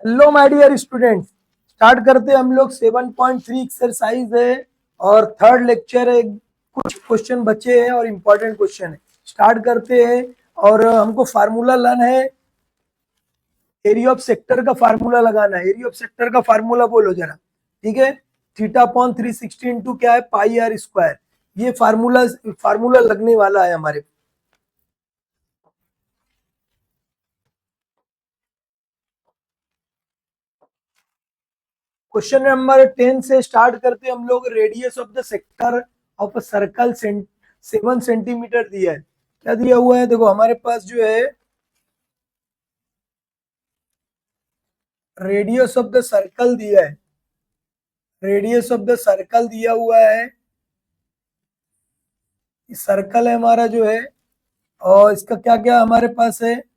Hello my dear students, start करते हैं हम लोग 7.3 एक्सरसाइज है और थर्ड लेक्चर है। कुछ क्वेश्चन बचे हैं और इम्पोर्टेंट क्वेश्चन है। स्टार्ट करते हैं और हमको फार्मूला लर्न है। एरिया ऑफ सेक्टर का फार्मूला लगाना है। एरिया ऑफ सेक्टर का फार्मूला बोलो जरा। ठीक है, थीटा अपॉन 360 इंटू क्या है, पाई आर स्क्वायर। ये फार्मूला फार्मूला लगने वाला है हमारे। क्वेश्चन नंबर 10 से स्टार्ट करते हैं हम लोग। Radius of the sector of a circle 7 centimetre दिया है। क्या दिया हुआ है, देखो हमारे पास जो है रेडियस ऑफ द सर्कल दिया है। रेडियस ऑफ द सर्कल दिया हुआ है। सर्कल है हमारा जो है, और इसका क्या क्या हमारे पास है,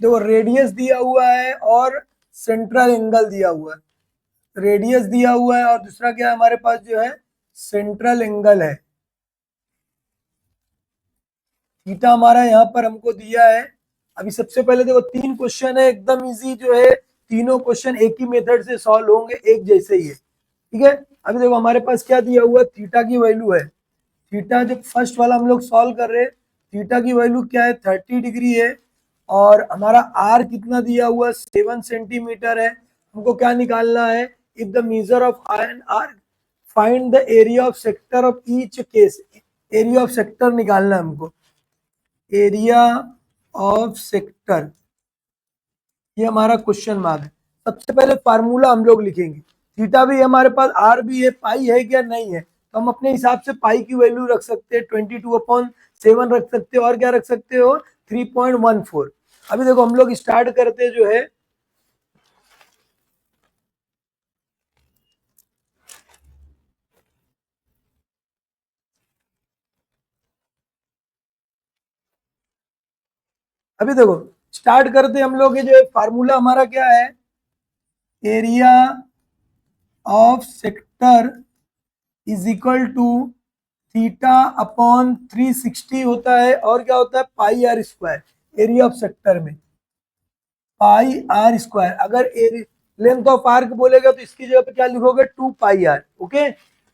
देखो रेडियस दिया हुआ है और सेंट्रल एंगल दिया हुआ है। रेडियस दिया हुआ है और दूसरा क्या है हमारे पास जो है, सेंट्रल एंगल है। थीटा हमारा यहाँ पर हमको दिया है। अभी सबसे पहले देखो तीन क्वेश्चन है, एकदम इजी जो है। तीनों क्वेश्चन एक ही मेथड से सॉल्व होंगे, एक जैसे ही है। ठीक है, अभी देखो हमारे पास क्या दिया हुआ है, थीटा की वैल्यू है। थीटा जो फर्स्ट वाला हम लोग सॉल्व कर रहे हैं, थीटा की वैल्यू क्या है, 30 डिग्री है। और हमारा आर कितना दिया हुआ है, 7 सेंटीमीटर है। हमको क्या निकालना है, if the measure of r r find the area of sector of each case. Area of sector निकालना है हमको। एरिया ऑफ सेक्टर, ये हमारा क्वेश्चन मार्क है। सबसे पहले फार्मूला हम लोग लिखेंगे। थीटा भी हमारे पास, आर भी है, पाई है क्या, नहीं है तो हम अपने हिसाब से पाई की वैल्यू रख सकते हैं, 22/7 रख सकते हो, और क्या रख सकते हो, 3.14। अभी देखो हम लोग स्टार्ट करते जो है, अभी देखो स्टार्ट करते हम लोग। ये जो फार्मूला हमारा क्या है, area of sector is equal to theta upon 360 होता है, और क्या होता है, pi r square. Area of sector में पाई आर स्क्वायर, अगर लेंथ ऑफ आर्क बोलेगा तो इसकी जगह पे क्या लिखोगे, 2 पाई आर। ओके,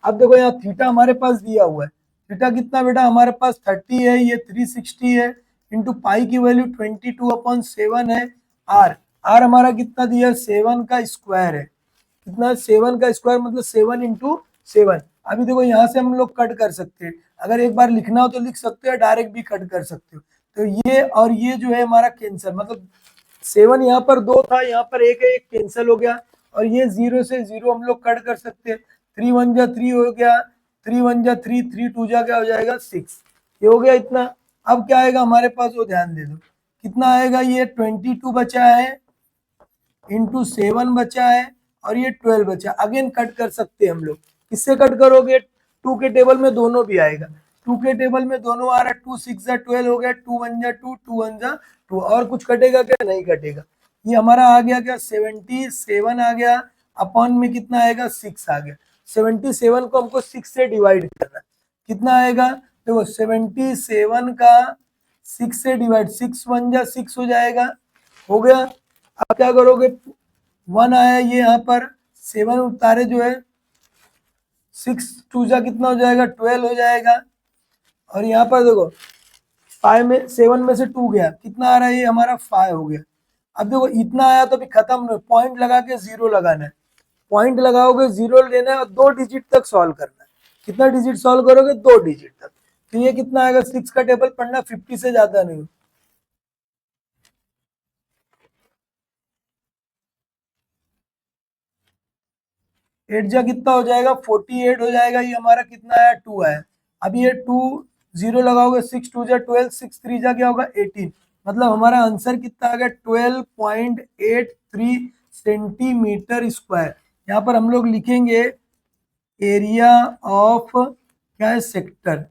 अब देखो यहाँ थीटा हमारे पास दिया हुआ है। थीटा कितना बेटा हमारे पास 30 है, ये 360 है, इंटू पाई की वैल्यू 22/7 है। आर आर हमारा कितना दिया है, 7 का स्क्वायर है। कितना, 7 का स्क्वायर मतलब 7 इंटू 7। अभी देखो यहाँ से हम लोग कट कर सकते हैं, अगर एक बार लिखना हो तो लिख सकते हो, डायरेक्ट भी कट कर सकते हो। तो ये और ये जो है हमारा कैंसर, मतलब 7 यहाँ पर 2 था, यहाँ पर एक है, एक कैंसिल हो गया। और ये 0 से 0 हम लोग कट कर सकते हैं। 3 1 जा 3 हो गया, 3 1 जा 3, 3 2 जा क्या हो जाएगा, 6। ये हो गया इतना। अब क्या आएगा हमारे पास, वो ध्यान दे दो कितना आएगा, ये 22 बचा है, इंटू 7 बचा है, और ये 12 बचा। अगेन कट कर सकते हैं हम लोग। किससे कट करोगे, 2 के टेबल में दोनों भी आएगा। 2 के टेबल में दोनों आ रहा है, 2 6 जा 12 हो गया, 2 1 जा 2, 2 1 जा 2, और कुछ कटेगा क्या, नहीं कटेगा। ये हमारा आ गया क्या, 77 आ गया। अपॉन में कितना आएगा, 6 आ गया। 77 को हमको 6 से डिवाइड करना है, कितना आएगा, देखो 77 का 6 से डिवाइड, 6 1 जा 6 हो जाएगा, हो गया। अब क्या करोगे, 1 आया ये यहाँ पर, 7 उतारे जो है, 6 2 जा कितना हो जाएगा, 12 हो जाएगा। और यहाँ पर देखो 5 में 7 में से 2 गया, कितना आ रहा है, ये हमारा 5 हो गया। अब देखो इतना आया तो अभी खत्म नहीं, पॉइंट लगा के 0 लगाना है। पॉइंट लगाओगे, 0 लेना है और 2 डिजिट तक सॉल्व करना है। कितना डिजिट सॉल्व करोगे, 2 डिजिट तक। तो ये कितना आएगा, 6 का टेबल पढ़ना, 50 से ज्यादा नहीं। 8 जा कितना हो जाएगा, 48 हो जाएगा। ये हमारा कितना आया, 2 आया। अब ये 2 0 लगाओगे, 6 2 जा 12, 6 3 जा क्या होगा, 18। मतलब हमारा आंसर कितना आ गया, 12.83 सेंटीमीटर स्क्वायर। यहाँ पर हम लोग लिखेंगे एरिया ऑफ क्या है, सेक्टर।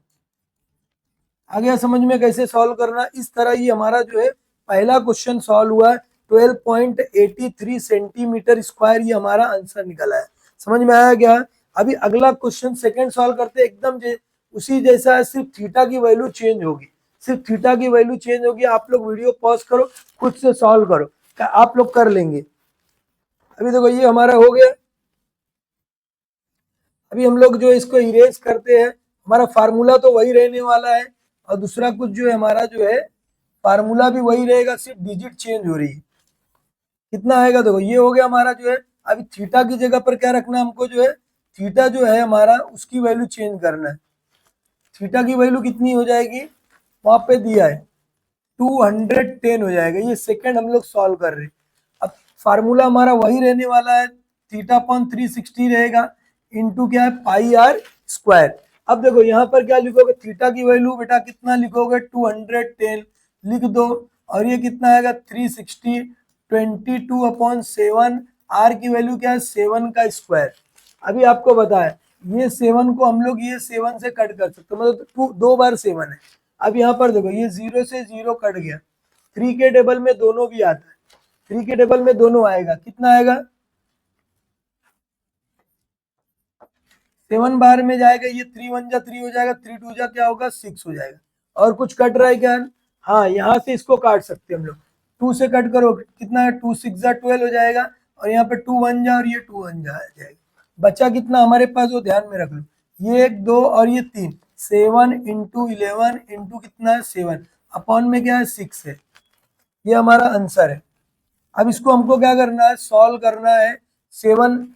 आ गया समझ में कैसे सॉल्व करना, इस तरह ही हमारा जो है पहला क्वेश्चन सॉल्व हुआ है। 12.83 सेंटीमीटर स्क्वायर, ये हमारा आंसर निकला है। समझ में आया क्या। अभी अगला क्वेश्चन सेकंड सॉल्व करते हैं, एकदम उसी जैसा है, सिर्फ थीटा की वैल्यू चेंज होगी। सिर्फ थीटा की वैल्यू चेंज होगी। आप लोग वीडियो पॉज करो, खुद से सॉल्व करो, आप लोग कर लेंगे। अभी देखो ये हमारा हो गया। अभी हम लोग जो इसको इरेज करते हैं, हमारा फार्मूला तो वही रहने वाला है, और दूसरा कुछ जो है हमारा जो है फार्मूला भी वही रहेगा, सिर्फ डिजिट चेंज हो रही है। कितना आएगा देखो, ये हो गया हमारा जो है। अभी थीटा की जगह पर क्या रखना है हमको, जो है थीटा जो है हमारा उसकी वैल्यू चेंज करना है। थीटा की वैल्यू कितनी हो जाएगी, वहां पे दिया है 210 हो जाएगा। ये सेकंड हम लोग सॉल्व कर रहे हैं। अब फार्मूला हमारा वही रहने वाला है, थीटा अपॉन 360 रहेगा, इंटू क्या है पाई आर स्क्वायर। अब देखो यहाँ पर क्या लिखोगे, थीटा की वैल्यू बेटा कितना लिखोगे 210 लिख दो, और ये कितना आएगा 360, 22/7, आर की वैल्यू क्या है 7 का स्क्वायर। अभी आपको बताया ये 7 को हम लोग ये 7 से कट कर सकते, मतलब 2 बार 7 है। अब यहाँ पर देखो ये 0 से 0 कट गया, 3 के टेबल में दोनों भी आता है, 3 के टेबल में दोनों आएगा, कितना आएगा 7 बार में जाएगा, ये 3 1 जा 3 हो जाएगा, 3 2 जा क्या होगा 6 हो जाएगा। और कुछ कट रहा है क्या, हाँ यहाँ से इसको काट सकते हम लोग, 2 से कट करो कितना है 2 6 जा 12 हो जाएगा, और यहाँ पे 2 1 जा और ये 2 1 जा आ जाएगा। बचा कितना हमारे पास वो ध्यान में रख लो, ये 1 2 और ये 3, 7 इंटू 11 इंटू कितना है 7 अपॉन में क्या है 6 है। ये हमारा आंसर है। अब इसको हमको क्या करना है, सॉल्व करना है। 7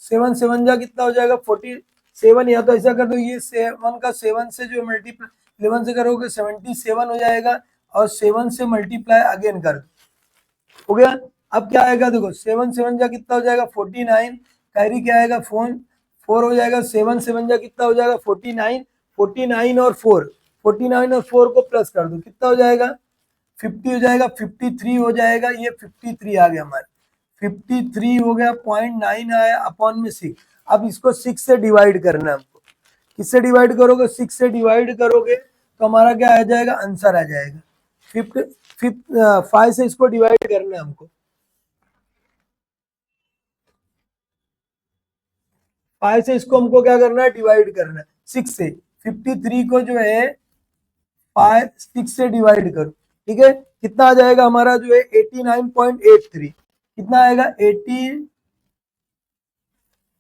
7 7 जा कितना हो जाएगा 47, या तो ऐसा कर दो ये 7 का 7 से जो मल्टीप्लाई 11 से करोगे 77 हो जाएगा, और 7 से मल्टीप्लाई अगेन कर दो, हो गया। अब क्या आएगा देखो 7 7 जा कितना हो जाएगा 49, कैरी क्या आएगा 4 हो जाएगा, 7 7 जा कितना हो जाएगा 49, 49 और 4, 49 और 4 को प्लस कर दो कितना हो जाएगा 50 हो जाएगा, 53 हो जाएगा, ये 53 आ गया हमारे, 53 हो गया, 0.9 आया अपॉन में 6। अब इसको 6 से डिवाइड करना है हमको, किससे डिवाइड करोगे 6 से डिवाइड करोगे तो हमारा क्या आ जाएगा आंसर आ जाएगा 5 से इसको डिवाइड करना है हमको, 5 से इसको हमको क्या करना है डिवाइड करना है 6 से। 53 को जो है 5 6 से डिवाइड करो, ठीक है, कितना आ जाएगा हमारा जो है 89.83, कितना आएगा 80,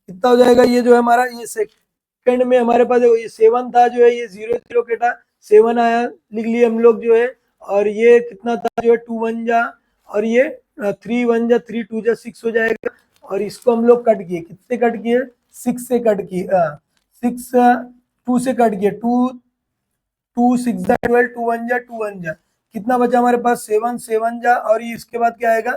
कितना हो जाएगा ये जो है हमारा, ये सेकंड में हमारे पास ये 7 था जो है, ये 0 0 केटा 7 आया, लिख लिए हम लोग जो है, और ये कितना था जो है 2 1 जा, और ये 3 1 जा 3 2 जा 6 हो जाएगा, और इसको हम लोग कट किए, कितने कट किए 6 से कट किए, 6 2 से कट किए, 2 2 6 जा 12, 2 1 जा 2 1 जा, कितना बचा हमारे पास 7 7 जा, और ये इसके बाद क्या आएगा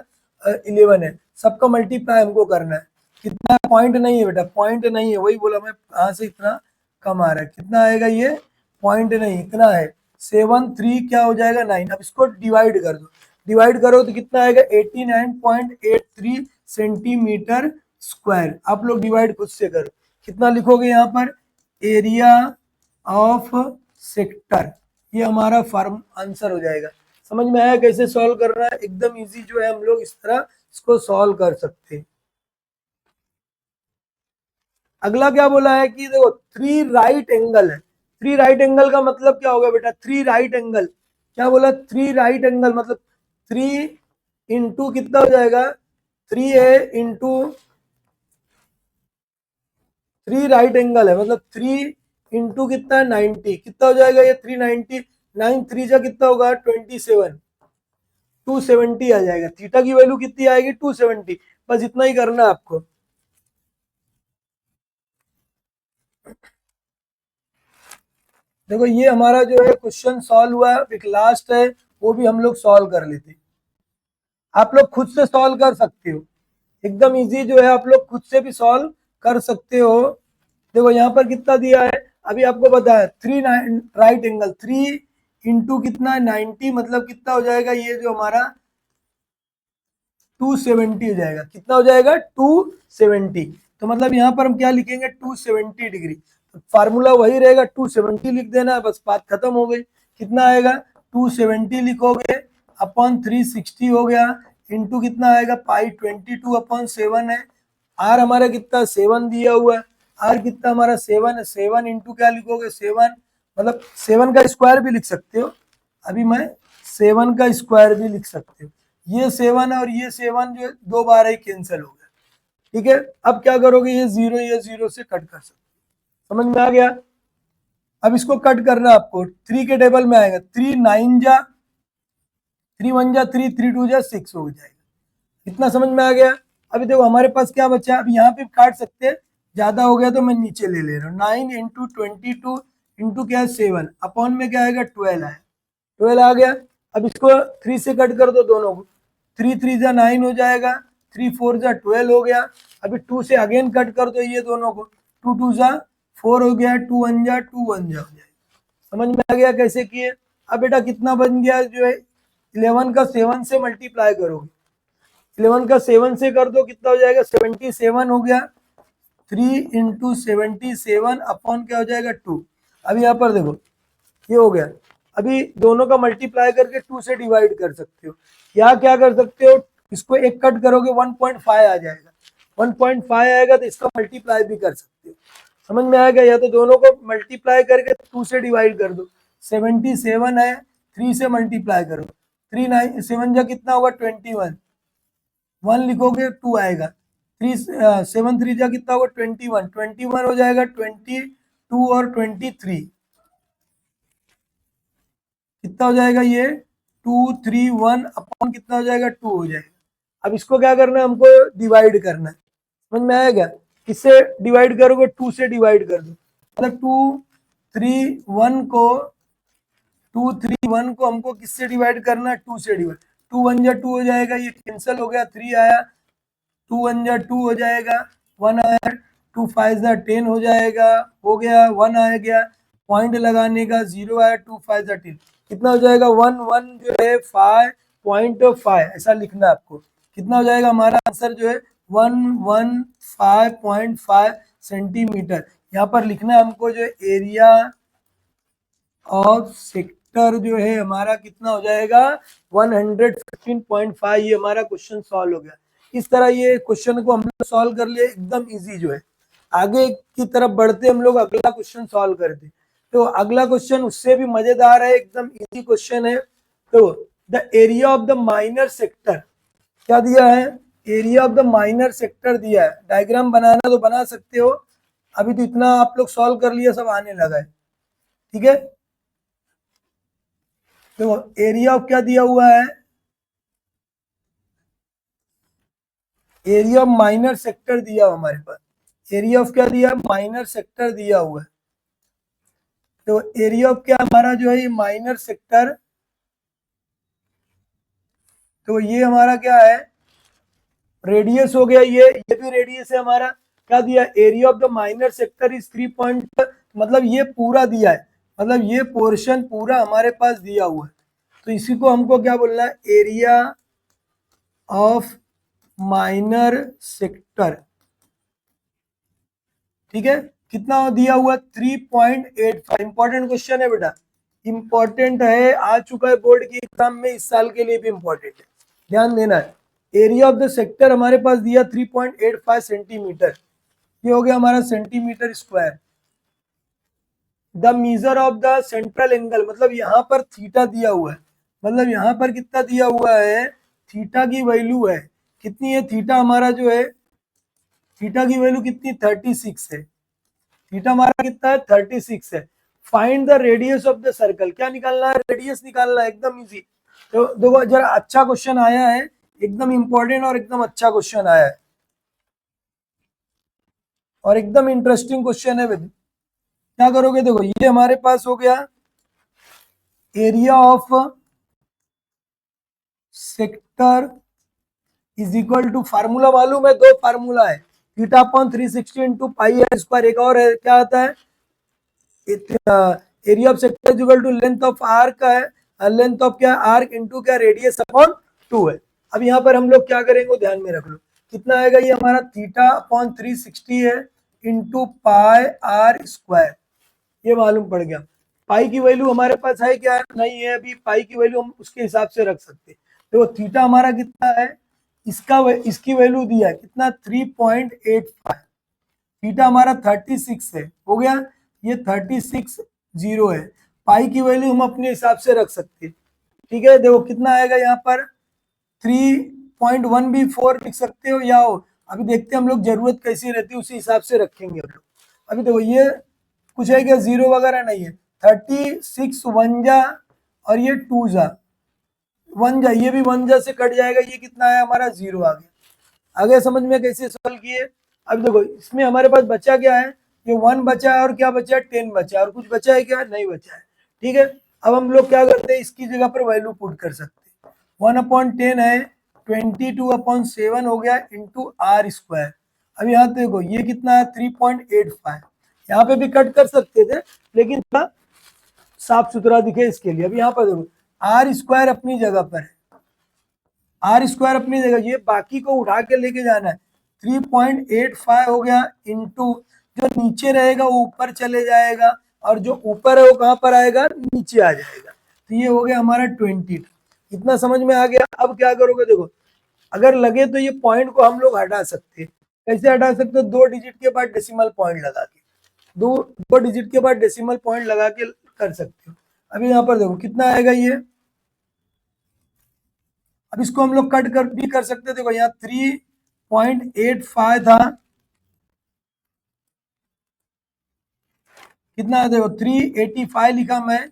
11 है। सबका मल्टीप्लाई हमको करना है, कितना पॉइंट नहीं है बेटा, पॉइंट नहीं है, वही बोला मैं कहाँ से इतना कम आ रहा है, कितना आएगा ये पॉइंट नहीं इतना है, 7 3 क्या हो जाएगा 9। अब इसको डिवाइड कर दो, डिवाइड करो तो कितना आएगा 89.83 सेंटीमीटर स्क्वायर। आप लोग डिवाइड खुद से करो, कितना लिखोगे यहाँ पर एरिया ऑफ सेक्टर, ये हमारा फॉर्म आंसर हो जाएगा। समझ में आया कैसे सॉल्व करना है, एकदम इजी जो है हम लोग इस तरह इसको सॉल्व कर सकते हैं। अगला क्या बोला है कि देखो 3 राइट एंगल है, 3 राइट एंगल का मतलब क्या होगा बेटा, 3 राइट एंगल क्या बोला, 3 राइट एंगल मतलब 3 इंटू कितना हो जाएगा 3 है इंटू 3 राइट एंगल है, मतलब 3 इंटू कितना है 90, कितना हो जाएगा ये 390, 9 3 जा कितना होगा 27, 270 आ जाएगा। थीटा की वैल्यू कितनी आएगी 270, बस इतना ही करना है आपको। देखो ये हमारा जो है क्वेश्चन सॉल्व हुआ, एक लास्ट है वो भी हम लोग सॉल्व कर लेते, आप लोग खुद से सॉल्व कर सकते हो, एकदम इजी जो है आप लोग खुद से भी सॉल्व कर सकते हो। देखो यहाँ पर कितना दिया है, अभी आपको बताया 3 राइट एंगल, 3 इंटू कितना 90 मतलब कितना हो जाएगा ये जो हमारा 270 हो जाएगा, कितना हो जाएगा 270, तो मतलब यहाँ पर हम क्या लिखेंगे 270 डिग्री, तो फार्मूला वही रहेगा 270 लिख देना, बस बात खत्म हो गई। कितना आएगा 270 लिखोगे अपॉन 360 हो गया, इंटू कितना आएगा पाई 22/7 है, आर हमारा कितना 7 दिया हुआ है, आर कितना हमारा 7 है, 7 इंटू क्या लिखोगे 7, मतलब 7 का स्क्वायर भी लिख सकते हो, अभी मैं 7 का स्क्वायर भी लिख सकती हूँ। ये 7 और ये 7 जो दो बार ही कैंसिल हो गया। ठीक है, अब क्या करोगे, ये 0 से कट कर सकते, समझ में आ गया। अब इसको कट करना आपको 3 के टेबल में आएगा, 3 9 जा 3 1 जा 3 3 2 जा 6 हो जाएगा। इतना समझ में आ गया। अभी देखो हमारे पास क्या बचा, अब यहाँ पे काट सकते हैं, ज्यादा हो गया तो मैं नीचे ले रहा हूँ। 9 इंटू 22 इंटू क्या है 7 अपॉन में क्या आएगा 12 आया, 12 आ गया। अब इसको 3 से कट कर दो दोनों को, 3 3 जा 9 हो जाएगा, 3 4 जा 12 हो गया। अभी 2 से अगेन कट कर दो ये दोनों को, 2 2 जा 4 हो गया, 2 1 जा 2 1 जा हो जाएगा। समझ में आ गया कैसे किए। अब बेटा कितना बन गया जो है, 11 का 7 से मल्टीप्लाई करोगे, 11 का 7 से कर दो कितना हो जाएगा 77 हो गया। 3 इंटू 77 अपॉन क्या हो जाएगा 2। अभी यहाँ पर देखो ये हो गया। अभी दोनों का मल्टीप्लाई करके 2 से डिवाइड कर सकते हो, या क्या कर सकते हो, इसको एक कट करोगे 1.5 आ जाएगा, 1.5 आएगा तो इसका मल्टीप्लाई भी कर सकते हो। समझ में आएगा, या तो दोनों को मल्टीप्लाई करके 2 से डिवाइड कर दो, 77 है 3 से मल्टीप्लाई करो, 3 9 7 जा कितना होगा 21, 1 लिखोगे 2 आएगा, 3 7 3 जा कितना होगा 21, 21 हो जाएगा 22 और 23 कितना हो जाएगा ये 2 3 1 अपॉन कितना हो जाएगा 2 हो जाएगा। अब इसको क्या करना है, हमको डिवाइड करना है। समझ में आएगा, किससे डिवाइड करोगे 2 से डिवाइड कर दो, मतलब 2 3 1 को 2 3 1 को हमको किससे डिवाइड करना है 2 से डिवाइड, 2 1 जा 2 हो जाएगा, ये कैंसिल हो गया, 3 आया, 2 1 जा 2 हो जाएगा, 1 आया, 2 5 जा 10 हो जाएगा, हो गया 1 आ गया, पॉइंट लगाने का 0 आया, 2 5 जा 10 कितना हो जाएगा 1 1 जो है 5.5 ऐसा लिखना है आपको। कितना हो जाएगा हमारा आंसर जो है 115.5 सेंटीमीटर। यहाँ पर लिखना है हमको जो एरिया ऑफ सेक्टर जो है हमारा कितना हो जाएगा 115.5। ये हमारा क्वेश्चन सॉल्व हो गया। इस तरह ये क्वेश्चन को हम लोग सॉल्व कर लिए, एकदम इजी जो है। आगे की तरफ बढ़ते हम लोग अगला क्वेश्चन सॉल्व करते, तो अगला क्वेश्चन उससे भी मजेदार है, एकदम इजी क्वेश्चन है। तो the area of the minor sector क्या दिया है, area of the minor sector दिया है। डायग्राम बनाना तो बना सकते हो, अभी तो इतना आप लोग सॉल्व कर लिया, सब आने लगा है। ठीक है, देखो एरिया ऑफ क्या दिया हुआ है, एरिया ऑफ माइनर सेक्टर दिया हुआ हमारे पास, एरिया ऑफ क्या दिया, माइनर सेक्टर दिया हुआ है। तो एरिया ऑफ क्या हमारा जो है ये माइनर सेक्टर, तो ये हमारा क्या है रेडियस हो गया, ये भी रेडियस है हमारा। क्या दिया, area of the minor sector is 3 point, मतलब ये पूरा दिया है, मतलब ये पोर्शन पूरा हमारे पास दिया हुआ है। तो इसी को हमको क्या बोलना है, एरिया ऑफ माइनर सेक्टर। ठीक है, कितना दिया हुआ 3.85। इंपॉर्टेंट क्वेश्चन है बेटा, इंपॉर्टेंट है, आ चुका है बोर्ड की एग्जाम में, इस साल के लिए भी इंपॉर्टेंट है, ध्यान देना है। एरिया ऑफ द सेक्टर हमारे पास दिया 3.85 सेंटीमीटर, ये हो गया हमारा centimetre square. The measure of the central angle, मतलब यहाँ पर थीटा दिया हुआ है, मतलब यहाँ पर कितना दिया हुआ है, थीटा की वैल्यू है कितनी है, थीटा हमारा जो है, थीटा की वैल्यू कितनी 36 है, थीटा हमारा कितना है 36 है। Find the radius of the circle, क्या निकालना है, रेडियस निकालना है, एकदम इजी। तो देखो जरा अच्छा क्वेश्चन आया है, एकदम इंपॉर्टेंट और एकदम अच्छा क्वेश्चन आया है, और एकदम इंटरेस्टिंग क्वेश्चन है। क्या करोगे, देखो ये हमारे पास हो गया area of sector is equal to, formula मालूम है, दो फार्मूला है, theta upon 360 into pi r square, एक और है क्या आता है, area of sector is equal to length of arc है, लेंथ ऑफ क्या आर्क इंटू क्या रेडियस अपॉन 2 है। अब यहाँ पर हम लोग क्या करेंगे ध्यान में रख लो, कितना आएगा ये हमारा थीटा अपॉन 360 है इंटू पाई आर स्क्वायर, ये मालूम पड़ गया। पाई की वैल्यू हमारे पास है क्या, नहीं है, अभी पाई की वैल्यू हम उसके हिसाब से रख सकते हैं। तो थीटा हमारा कितना है, इसकी वैल्यू दिया है कितना 3.85, थीटा हमारा 36 है, हो गया ये 36 जीरो है, पाई की वैल्यू हम अपने हिसाब से रख सकते हैं। ठीक है, देखो कितना आएगा यहाँ पर 3.1 भी 4 लिख सकते हो या हो, अभी देखते हैं हम लोग जरूरत कैसी रहती है उसी हिसाब से रखेंगे हम लोग। अभी देखो ये कुछ है क्या, जीरो वगैरह नहीं है, 36 वन जा और ये 2 जा, 1 जा, ये भी 1 जा से कट जाएगा, ये कितना है हमारा 0 आ गया। आगे समझ में कैसे सॉल्व किए। अब देखो इसमें हमारे पास बचा क्या है, ये 1 बचा है और क्या बचा है 10 बचा है, और कुछ बचा है क्या, नहीं बचा है। ठीक है, अब हम लोग क्या करते हैं, इसकी जगह पर वैल्यू पुट कर सकते हैं। 1/10 है 22/7 हो गया इंटू आर स्क्वायर। अब यहाँ देखो ये कितना है 3.85, यहाँ पे भी कट कर सकते थे लेकिन थोड़ा साफ सुथरा दिखे इसके लिए। अब यहाँ पर देखो आर स्क्वायर अपनी जगह पर है, आर स्क्वायर अपनी जगह, ये बाकी को उठा के लेके जाना है। 3.85 हो गया इंटू जो नीचे रहेगा वो ऊपर चले जाएगा और जो ऊपर है वो कहाँ पर आएगा, नीचे आ जाएगा। तो ये हो गया हमारा 22। इतना समझ में आ गया। अब क्या करोगे, देखो अगर लगे तो ये पॉइंट को हम लोग हटा सकते हैं। कैसे हटा सकते हो, 2 डिजिट के बाद डेसिमल पॉइंट लगा के, दो डिजिट के बाद डेसिमल पॉइंट लगा के कर सकते हो। अभी यहाँ पर देखो कितना आएगा ये, अब इसको हम लोग कट कर भी कर सकते थे। देखो यहाँ 3.85 था, कितना है देखो 385 लिखा मैं,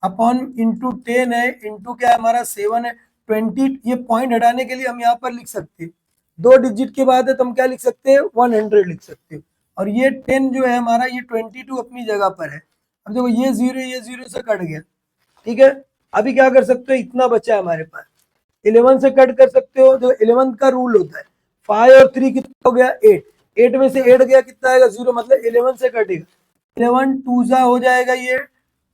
अपॉन इंटू 10 है, इंटू क्या है हमारा 7 है 20। ये पॉइंट हटाने के लिए हम यहाँ पर लिख सकते हैं, 2 डिजिट के बाद है तो हम क्या लिख सकते हैं 100 लिख सकते हो। और ये 10 जो है हमारा, ये 22 अपनी जगह पर है। अब देखो ये 0 से कट गया। ठीक है, अभी क्या कर सकते हो, इतना बचा है हमारे पास, 11 से कट कर सकते हो। जो 11 का रूल होता है, 5 और 3 कितना हो गया 8, 8 में से 8 गया कितना आएगा 0, मतलब 11 से कटेगा, 11 2 जा हो जाएगा ये,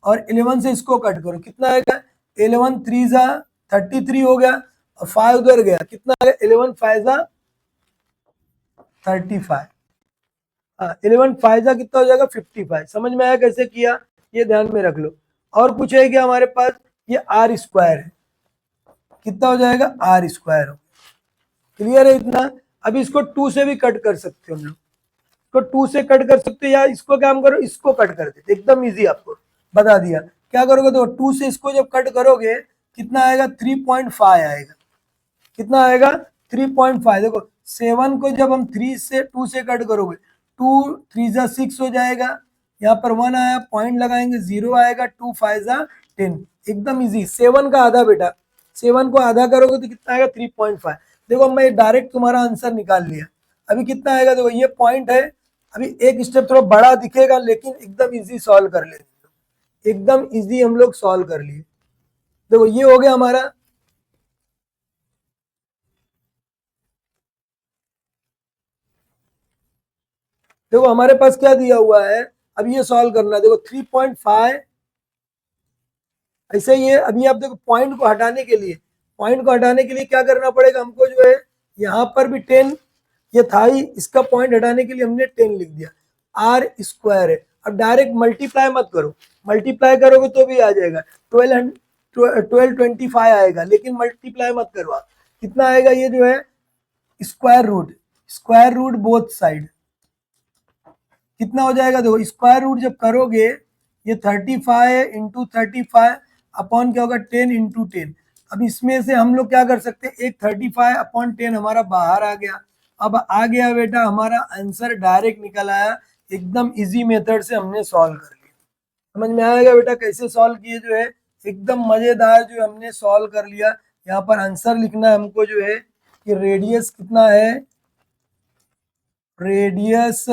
और 11 से इसको कट करो कितना आएगा, 11 3 जा 33 हो गया, और 5 उधर गया कितना आएगा, 11 5 जा 35, 11 5 जा कितना हो जाएगा 55। समझ में आया कैसे किया, ये ध्यान में रख लो। और कुछ है क्या हमारे पास, ये आर स्क्वायर है, कितना हो जाएगा आर स्क्वायर हो, क्लियर है इतना। अभी इसको 2 से भी कट कर सकते हो हम लोग, इसको 2 से कट कर सकते हो, या इसको क्या हम करो, इसको कट कर देते, एकदम इजी आपको बता दिया। क्या करोगे तो 2 से इसको जब कट करोगे कितना आएगा 3.5 आएगा, कितना आएगा 3.5। देखो 7 को जब हम 3 से 2 से कट करोगे, 2 3 जा 6 हो जाएगा, यहाँ पर 1 आया पॉइंट लगाएंगे 0 आएगा, 2 5 जा 10, एकदम इजी। 7 का आधा बेटा, 7 को आधा करोगे तो कितना आएगा 3.5। देखो मैं डायरेक्ट तुम्हारा आंसर निकाल लिया। अभी कितना आएगा, देखो ये पॉइंट है, अभी एक स्टेप थोड़ा बड़ा दिखेगा लेकिन एकदम इजी सॉल्व कर लेंगे, एकदम इजी हम लोग सॉल्व कर लिए। देखो ये हो गया हमारा, देखो हमारे पास क्या दिया हुआ है, अब ये सॉल्व करना है। देखो 3.5 ऐसे ही है। अभी आप देखो पॉइंट को हटाने के लिए, पॉइंट को हटाने के लिए क्या करना पड़ेगा हमको, जो है यहाँ पर भी 10, ये था ही, इसका पॉइंट हटाने के लिए हमने 10 लिख दिया, आर स्क्वायर है। अब डायरेक्ट मल्टीप्लाई मत करो, मल्टीप्लाई करोगे तो भी आ जाएगा 1225 आएगा, लेकिन मल्टीप्लाई मत करो आप। कितना आएगा ये जो है स्क्वायर रूट बोथ साइड, कितना हो जाएगा, देखो स्क्वायर रूट जब करोगे ये 35 इंटू 35 अपॉन क्या होगा 10 इंटू 10। अब इसमें से हम लोग क्या कर सकते हैं, एक 35/10 हमारा बाहर आ गया। अब आ गया बेटा हमारा आंसर डायरेक्ट निकल आया, एकदम इजी मेथड से हमने सॉल्व कर लिया। समझ में आएगा बेटा कैसे सॉल्व किए, जो है एकदम मजेदार जो हमने सॉल्व कर लिया। यहाँ पर आंसर लिखना है हमको, जो है कि रेडियस कितना है, radius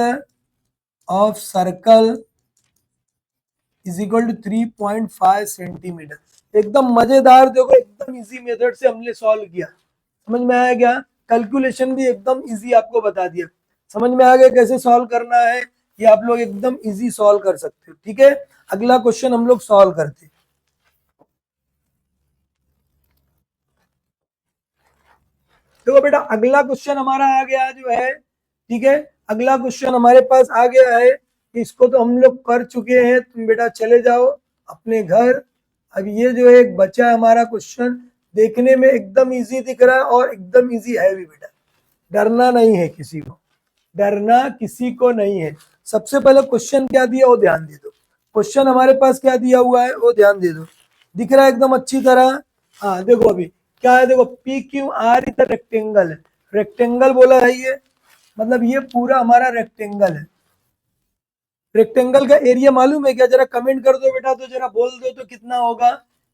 of circle is equal to 3.5 centimetre. एकदम मजेदार, देखो एकदम इजी मेथड से हमने सॉल्व किया। समझ में आया क्या, कैलकुलेशन भी एकदम इजी आपको बता दिया। समझ में आ गया कैसे सॉल्व करना है, ये आप लोग एकदम इजी सॉल्व कर सकते हो। ठीक है, अगला क्वेश्चन हम लोग सॉल्व करते हैं। देखो बेटा अगला क्वेश्चन हमारा आ गया जो है, ठीक है, अगला क्वेश्चन हमारे पास आ गया है, इसको तो हम लोग कर चुके हैं, तुम बेटा चले जाओ अपने घर। अब ये जो है एक बचा है हमारा क्वेश्चन, देखने में एकदम इजी दिख रहा है और एकदम इजी है भी बेटा, डरना नहीं है किसी को, डरना किसी को नहीं है। सबसे पहले क्वेश्चन क्या दिया वो ध्यान दे दो। क्वेश्चन हमारे पास क्या दिया हुआ है वो ध्यान दे दो, दिख रहा है एकदम अच्छी तरह। हाँ देखो अभी क्या है, देखो P Q R is the rectangle है, रेक्टेंगल बोला है ये, मतलब ये पूरा हमारा रेक्टेंगल है। रेक्टेंगल का एरिया मालूम है क्या, जरा कमेंट कर दो बेटा, तो जरा बोल दो तो कितना होगा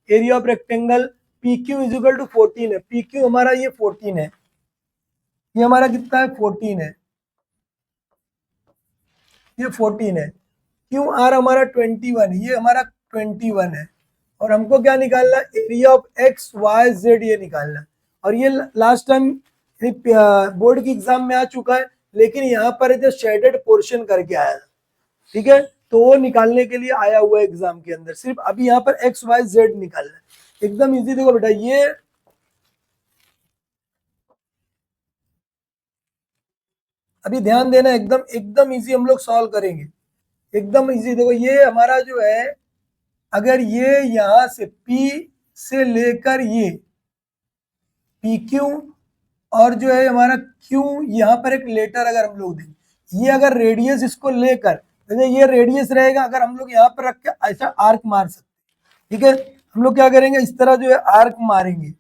area of rectangle. P Q is equal to 14 है, पी क्यू हमारा ये 14 है, ये हमारा कितना है 14 है, ये 14 है। क्यू आर हमारा 21, ये हमारा 21 है। और हमको क्या निकालना, area of X Y Z ये निकालना। और ये लास्ट टाइम बोर्ड की एग्जाम में आ चुका है, लेकिन यहाँ पर जो शेडेड पोर्शन करके आया था, ठीक है, तो वो निकालने के लिए आया हुआ है एग्जाम के अंदर। सिर्फ अभी यहाँ पर एक्स वाई जेड निकालना है, एकदम इजी। देखो बेटा ये अभी ध्यान देना, एकदम एकदम इजी हम लोग सॉल्व करेंगे, एकदम इजी। देखो ये हमारा जो है, अगर ये यहां से P से लेकर ये पी क्यू और जो है हमारा Q, यहाँ पर एक लेटर अगर हम लोग दें, ये अगर रेडियस इसको लेकर, जैसे ये रेडियस रहेगा, अगर हम लोग यहाँ पर रख के ऐसा आर्क मार सकते, ठीक है, हम लोग क्या करेंगे, इस तरह जो है आर्क मारेंगे।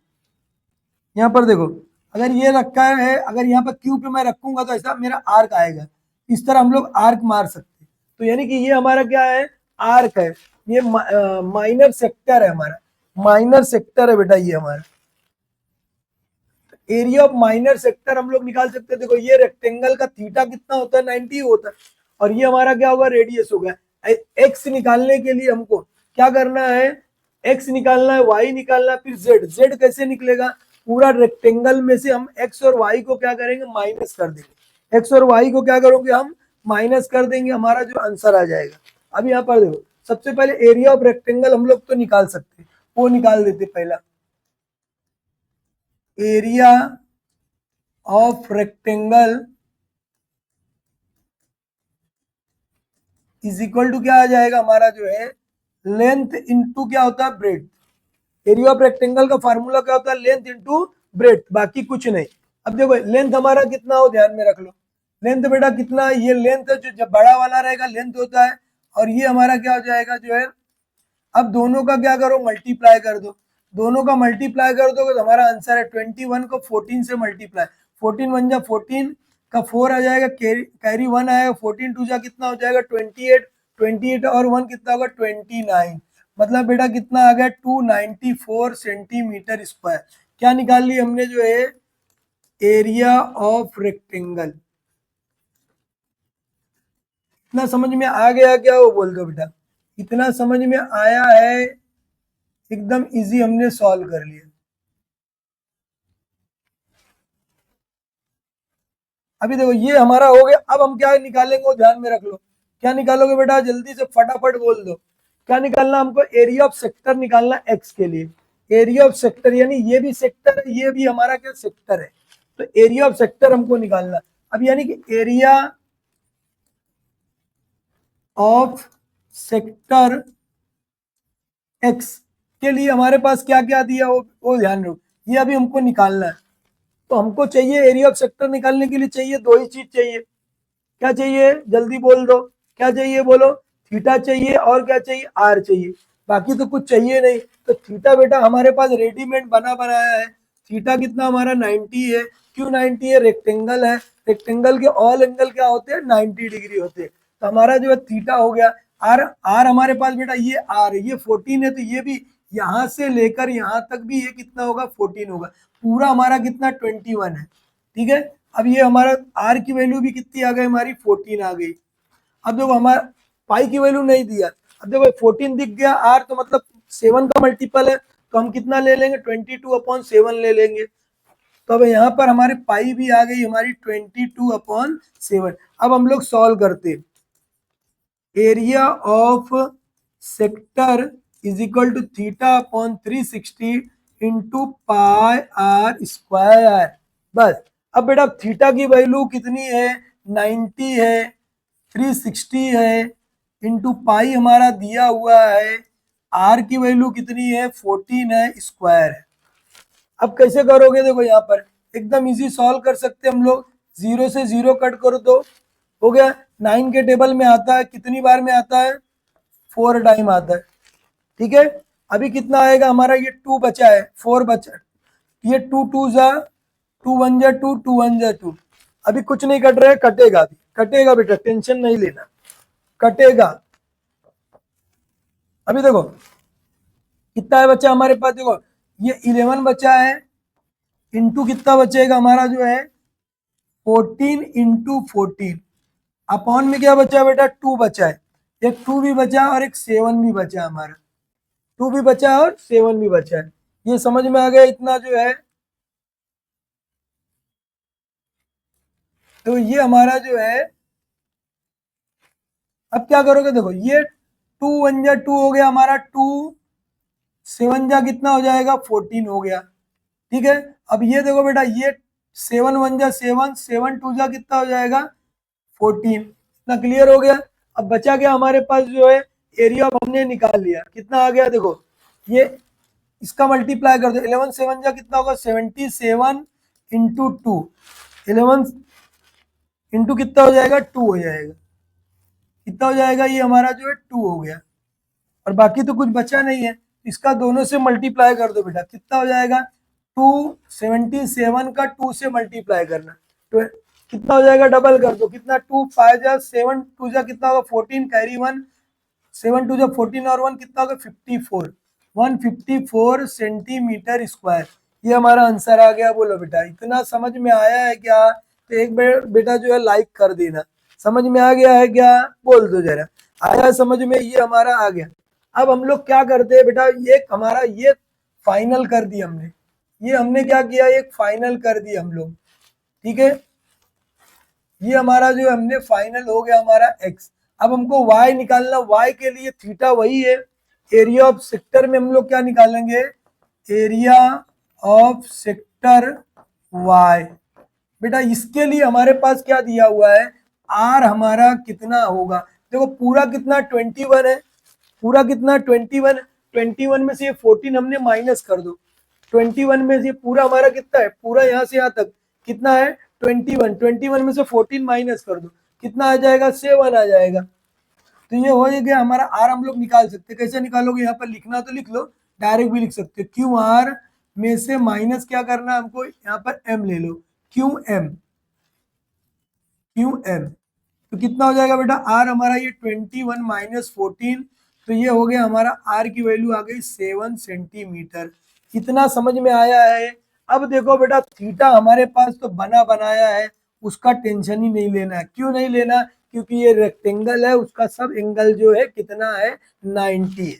यहाँ पर देखो, अगर ये रखा है, अगर यहाँ पर क्यू पे मैं रखूंगा तो ऐसा मेरा आर्क आएगा, इस तरह हम लोग आर्क मार सकते हैं। तो यानी कि ये हमारा क्या है, आर्क है, ये माइनर सेक्टर है हमारा, माइनर सेक्टर है बेटा ये हमारा। एरिया ऑफ माइनर सेक्टर हम लोग निकाल सकते हैं। देखो ये रेक्टेंगल का थीटा कितना होता है, 90 होता है, और ये हमारा क्या होगा, रेडियस हो गया। एक्स निकालने के लिए हमको क्या करना है, एक्स निकालना है, वाई निकालना है, फिर जेड। जेड कैसे निकलेगा, पूरा रेक्टेंगल में से हम एक्स और वाई को क्या करेंगे, माइनस कर देंगे। एक्स और वाई को क्या करोगे, हम माइनस कर देंगे, हमारा जो आंसर आ जाएगा। अब यहाँ पर देखो, सबसे पहले एरिया ऑफ रेक्टेंगल हम लोग तो निकाल सकते हैं, वो निकाल देते पहला। Area of rectangle is equal to क्या आ जाएगा हमारा जो है, लेंथ इनटू क्या होता है, ब्रेड्थ। एरिया ऑफ रेक्टेंगल का फार्मूला क्या होता है, लेंथ इनटू ब्रेड्थ, बाकी कुछ नहीं। अब देखो लेंथ हमारा कितना हो, ध्यान में रख लो, लेंथ बेटा कितना है, ये लेंथ है, जो जब बड़ा वाला रहेगा लेंथ होता है, और ये हमारा क्या हो जाएगा जो है। अब दोनों का क्या करो, मल्टीप्लाई कर दो, दोनों का मल्टीप्लाई कर दो तो हमारा आंसर है 21 को 14 से मल्टीप्लाई, 14 वन जा 14 का 4 आ जाएगा, कैरी 1 आएगा, 14 टू जा कितना हो जाएगा 28, 28 और 1 कितना होगा 29। मतलब बेटा कितना आ गया 294 सेंटीमीटर स्क्वायर। क्या निकाल ली हमने जो है, एरिया ऑफ रेक्टेंगल। इतना समझ में आ गया क्या, वो बोल दो बेटा, इतना समझ में आया है, एकदम इजी हमने सॉल्व कर लिया। अभी देखो ये हमारा हो गया, अब हम क्या निकालेंगे वो ध्यान में रख लो। क्या निकालोगे बेटा, जल्दी से फटाफट बोल दो, क्या निकालना हमको, एरिया ऑफ सेक्टर निकालना एक्स के लिए। एरिया ऑफ सेक्टर यानी ये भी सेक्टर है, ये भी हमारा क्या सेक्टर है, तो एरिया ऑफ सेक्टर हमको निकालना। अब यानी कि एरिया ऑफ सेक्टर एक्स के लिए हमारे पास क्या क्या दिया वो ध्यान रखो, ये अभी हमको निकालना है। तो हमको चाहिए एरिया ऑफ सेक्टर निकालने के लिए चाहिए दो ही चीज चाहिए। क्या चाहिए, जल्दी बोल दो, क्या चाहिए बोलो, थीटा चाहिए और क्या चाहिए, आर चाहिए, बाकी तो कुछ चाहिए नहीं। तो थीटा बेटा हमारे पास रेडीमेड बना बनाया है, थीटा कितना हमारा 90 है। क्यों 90 है, रेक्टेंगल है, रेक्टेंगल के ऑल एंगल क्या होते हैं 90 डिग्री होते हैं। तो हमारा जो है थीटा हो गया। आर, आर हमारे पास बेटा ये आर है, ये 14 है, तो ये भी यहाँ से लेकर यहाँ तक भी ये कितना होगा 14 होगा, पूरा हमारा कितना 21 है, ठीक है। अब ये हमारा आर की वैल्यू भी कितनी आ गई हमारी 14 आ गई। अब देखो हमारा पाई की वैल्यू नहीं दिया, अब देखो 14 दिख गया, आर तो मतलब 7 का मल्टीपल है, तो हम कितना ले लेंगे 22/7 ले लेंगे। तो अब यहाँ पर हमारी पाई भी आ गई हमारी 22/7। अब हम लोग सॉल्व करते, area of sector is equal to theta upon 360 into pi r square, बस। अब बेटा थीटा की वैल्यू कितनी है 90 है, 360 है, इंटू पाई हमारा दिया हुआ है, आर की वैल्यू कितनी है 14 है, स्क्वायर है। अब कैसे करोगे, देखो यहाँ पर एकदम इजी सॉल्व कर सकते हम लोग, 0 से 0 कट करो तो हो गया। 9 के टेबल में आता है, कितनी बार में आता है 4 टाइम आता है, ठीक है। अभी कितना आएगा हमारा, ये 2 बचा है, 4 बचा, ये 2 2 जा 2 1 जा 2 2 1 जा 2। अभी कुछ नहीं कट रहा है, कटेगा, अभी कटेगा बेटा, टेंशन नहीं लेना, कटेगा। अभी देखो कितना है बच्चा हमारे पास, देखो ये 11 बचा है, इंटू कितना बचेगा हमारा जो है 14 इंटू 14, अपॉन में क्या बचा बेटा 2 बचा है, एक 2 भी बचा और एक 7 भी बचा हमारा, 2 भी बचा और 7 भी बचा है। ये समझ में आ गया इतना जो है। तो ये हमारा जो है, अब क्या करोगे, देखो ये 2 1 जा 2 हो गया हमारा, 2 7 जा कितना हो जाएगा 14 हो गया, ठीक है। अब ये देखो बेटा, ये 7 1 जा 7, 7 2 जा कितना हो जाएगा 14, इतना क्लियर हो गया। अब बचा गया हमारे पास जो है एरिया ऑफ, हमने निकाल लिया, कितना आ गया देखो, ये इसका मल्टीप्लाई कर दो, 11 7 जा कितना होगा 77 इंटू 2, 11 इंटू कितना हो जाएगा 2 हो जाएगा, कितना हो जाएगा, ये हमारा जो है 2 हो गया, और बाकी तो कुछ बचा नहीं है, इसका दोनों से मल्टीप्लाई कर दो बेटा, कितना हो जाएगा 277 का 2 से मल्टीप्लाई करना, तो कितना हो जाएगा, डबल कर दो, कितना 2 5 जा 7 2 जा कितना होगा 14, कैरी 1, 7 2 जा 14 और 1 कितना होगा 54, 154 सेंटीमीटर स्क्वायर, ये हमारा आंसर आ गया। बोलो बेटा इतना समझ में आया है क्या, तो एक बेटा जो है लाइक कर देना, समझ में आ गया है क्या, बोल दो जरा, आया समझ में, ये हमारा आ गया। अब हम लोग क्या करते हैं बेटा, ये हमारा ये फाइनल कर दिया हमने, ये हमने क्या किया, एक फाइनल कर दिया हम लोग, ठीक है। ये हमारा जो हमने फाइनल हो गया हमारा x। अब हमको y निकालना, y के लिए थीटा वही है, एरिया ऑफ सेक्टर में हम लोग क्या निकालेंगे, एरिया ऑफ सेक्टर y। बेटा इसके लिए हमारे पास क्या दिया हुआ है, r हमारा कितना होगा, देखो पूरा कितना 21 है, पूरा कितना 21, 21 में से ये 14 हमने माइनस कर दो, 21 में से पूरा हमारा कितना है, पूरा यहाँ से यहाँ तक कितना है 21, 21 में से 14 माइनस कर दो, कितना आ जाएगा 7 आ जाएगा। तो ये हो गया हमारा आर, हम लोग निकाल सकते, कैसे निकालोगे, यहाँ पर लिखना तो लिख लो, डायरेक्ट भी लिख सकते हो, क्यू आर में से माइनस क्या करना हमको, यहाँ पर एम ले लो, क्यू एम, क्यू एम, तो कितना हो जाएगा बेटा, आर हमारा ये 21 माइनस 14, तो ये हो गया हमारा आर की वैल्यू आ गई 7 सेंटीमीटर। इतना समझ में आया है। अब देखो बेटा थीटा हमारे पास तो बना बनाया है, उसका टेंशन ही नहीं लेना है, क्यों नहीं लेना, क्योंकि ये रेक्टेंगल है, उसका सब एंगल जो है कितना है 90 है।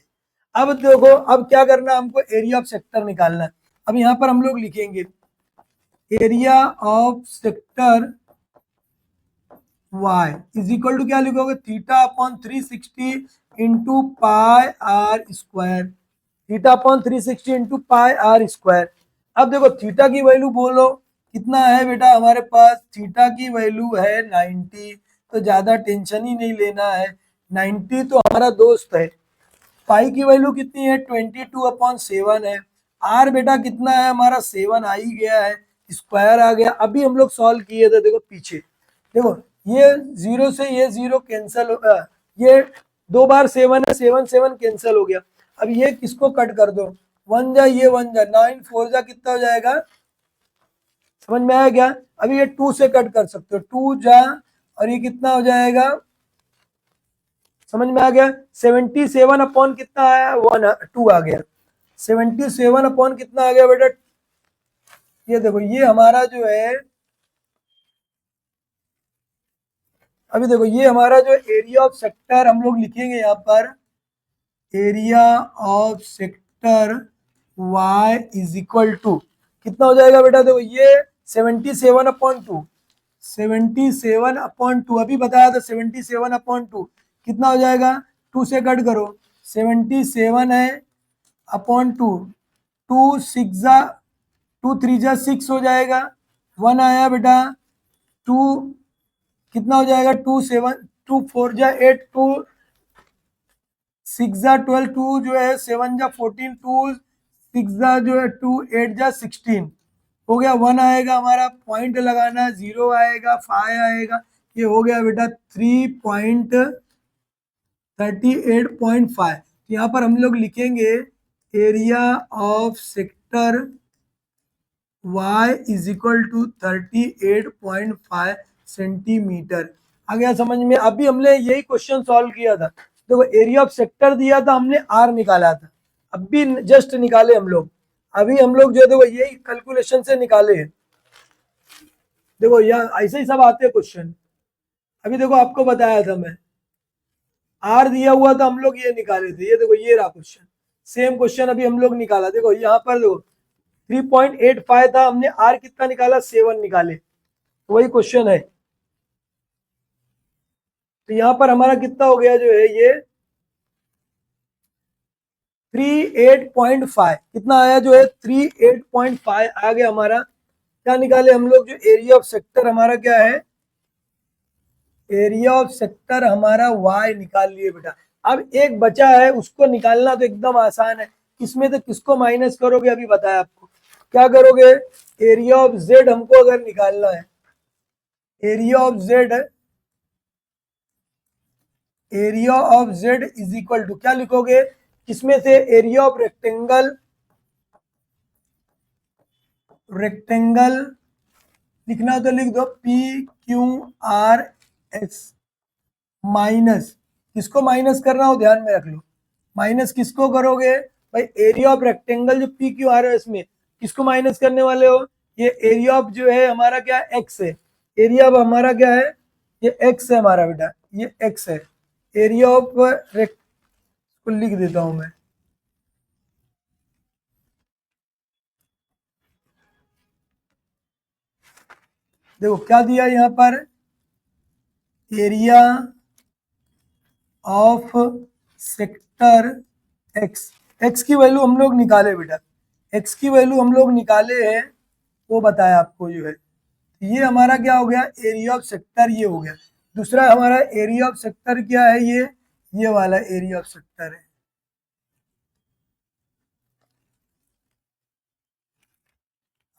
अब देखो, अब क्या करना हमको, एरिया ऑफ सेक्टर निकालना है। अब यहाँ पर हम लोग लिखेंगे area of sector y is equal to क्या लिखोगे, theta upon 360 into pi r square, theta upon 360 into pi r square. अब देखो थीटा की वैल्यू बोलो कितना है बेटा, हमारे पास थीटा की वैल्यू है 90, तो ज्यादा टेंशन ही नहीं लेना है, 90 तो हमारा दोस्त है। पाई की वैल्यू कितनी है 22/7 है, आर बेटा कितना है हमारा 7 आ ही गया है, स्क्वायर आ गया। अभी हम लोग सॉल्व किए थे, देखो पीछे देखो, ये 0 से ये 0 कैंसिल हो, ये 2 बार 7 है, 7 7 कैंसिल हो गया। अब ये किसको कट कर दो, 1 जा ये 1 जा 9 4 जा कितना हो जाएगा, समझ में आया क्या। अभी ये 2 से कट कर सकते हो, 2 जा और ये कितना हो जाएगा, समझ में आ गया। 77 अपॉन कितना आया 1 2 आ गया, 77 अपॉन कितना आ गया बेटा, ये देखो ये हमारा जो है, अभी देखो ये हमारा जो एरिया ऑफ सेक्टर हम लोग लिखेंगे यहाँ पर, area of sector y is equal to कितना हो जाएगा बेटा, देखो ये 77/2, 77/2 अभी बताया था, 77/2 कितना हो जाएगा, 2 से कट करो, 77 है अपॉन 2, 2 6 जा 2 3 जा 6 हो जाएगा, 1 आया बेटा, 2 कितना हो जाएगा 2 7 2 4 जा 8, 2 6 जा 12, 2 जो है 7 जा 14, 2 6 जा जो है 2 8 जा 16 हो गया, 1 आएगा हमारा, पॉइंट लगाना, 0 आएगा, 5 आएगा, ये हो गया बेटा 3.13 38.5। तो यहाँ पर हम लोग लिखेंगे area of sector y is equal to 38.5 centimetre. आ गया समझ में? अभी हमने यही क्वेश्चन सॉल्व किया था। देखो एरिया ऑफ सेक्टर दिया था, हमने r निकाला था, अभी जस्ट निकाले हम लोग। अभी हम लोग जो देखो यही कैलकुलेशन से निकाले हैं। देखो यहाँ ऐसे ही सब आते हैं क्वेश्चन। अभी देखो आपको बताया था मैं, आर दिया हुआ था, हम लोग ये निकाले थे। ये देखो ये रहा क्वेश्चन, सेम क्वेश्चन अभी हम लोग निकाला। देखो यहाँ पर देखो 3.85 था, हमने आर कितना निकाला, 7 निकाले। तो वही क्वेश्चन है। तो यहाँ पर हमारा कितना हो गया जो है ये 38.5 कितना आया जो है 38.5 आ गया हमारा। क्या निकाले हम लोग, जो एरिया ऑफ सेक्टर हमारा क्या है, एरिया ऑफ सेक्टर हमारा y निकाल लिए बेटा। अब एक बचा है, उसको निकालना तो एकदम आसान है। इसमें तो किसको माइनस करोगे, अभी बताया आपको। क्या करोगे, एरिया ऑफ z हमको अगर निकालना है, area of z, area of z is equal to क्या लिखोगे, इसमें से एरिया ऑफ रेक्टेंगल, रेक्टेंगल लिखना तो लिख दो P Q R S, minus किसको माइनस करना हो ध्यान में रख लो। माइनस किसको करोगे भाई, एरिया ऑफ रेक्टेंगल जो पी क्यू आर एस में किसको माइनस करने वाले हो, ये एरिया ऑफ जो है हमारा क्या एक्स है, एरिया ऑफ हमारा क्या है, ये एक्स है हमारा बेटा, ये एक्स है। एरिया ऑफ रेक्ट को लिख देता हूं मैं, देखो क्या दिया यहाँ पर, area of sector x, x की वैल्यू हम लोग निकाले बेटा, एक्स की वैल्यू हम लोग निकाले हैं, वो बताया आपको जो है। ये हमारा क्या हो गया, एरिया ऑफ सेक्टर ये हो गया। दूसरा हमारा एरिया ऑफ सेक्टर क्या है, ये वाला एरिया ऑफ सेक्टर है।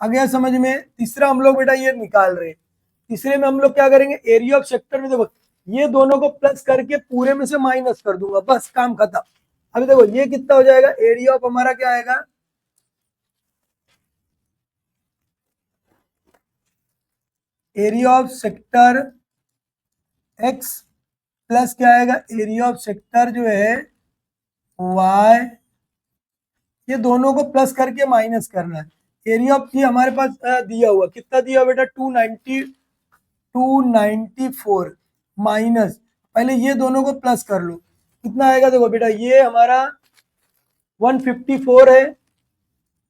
आ गया समझ में? तीसरा हम लोग बेटा ये निकाल रहे हैं। तीसरे में हम लोग क्या करेंगे, एरिया ऑफ सेक्टर में देखो ये दोनों को प्लस करके पूरे में से माइनस कर दूंगा, बस काम खत्म। अभी देखो ये कितना हो जाएगा, एरिया ऑफ हमारा क्या आएगा, area of sector x plus क्या आएगा, एरिया ऑफ सेक्टर जो है वाई, ये दोनों को प्लस करके माइनस करना है। एरिया ऑफ ये हमारे पास दिया हुआ कितना दिया बेटा, 294 माइनस, पहले ये दोनों को प्लस कर लो, कितना आएगा देखो बेटा, ये हमारा 154 है,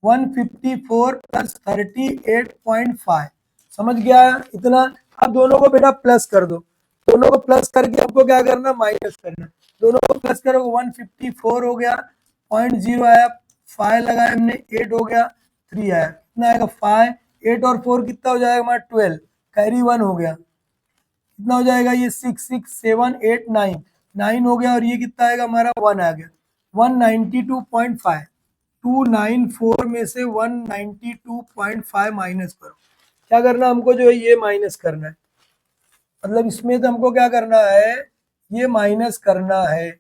154 प्लस 38.5, समझ गया इतना। अब दोनों को बेटा प्लस कर दो, दोनों को प्लस करके आपको क्या करना, माइनस करना। दोनों को प्लस करोगे 154 हो गया, 0.0 आया, 5 लगाया हमने, 8 हो गया, 3 आया, कितना आएगा 5, 8 और 4 कितना हो जाएगा हमारा 12, कैरी 1 हो गया, कितना हो जाएगा ये 6 6 7 8 9 9 हो गया, और ये कितना आएगा हमारा 1 आ गया, 192.5, 294 में से 192.5 माइनस करो। क्या करना हमको जो है, ये माइनस करना है, मतलब इसमें तो हमको क्या करना है, ये माइनस करना है।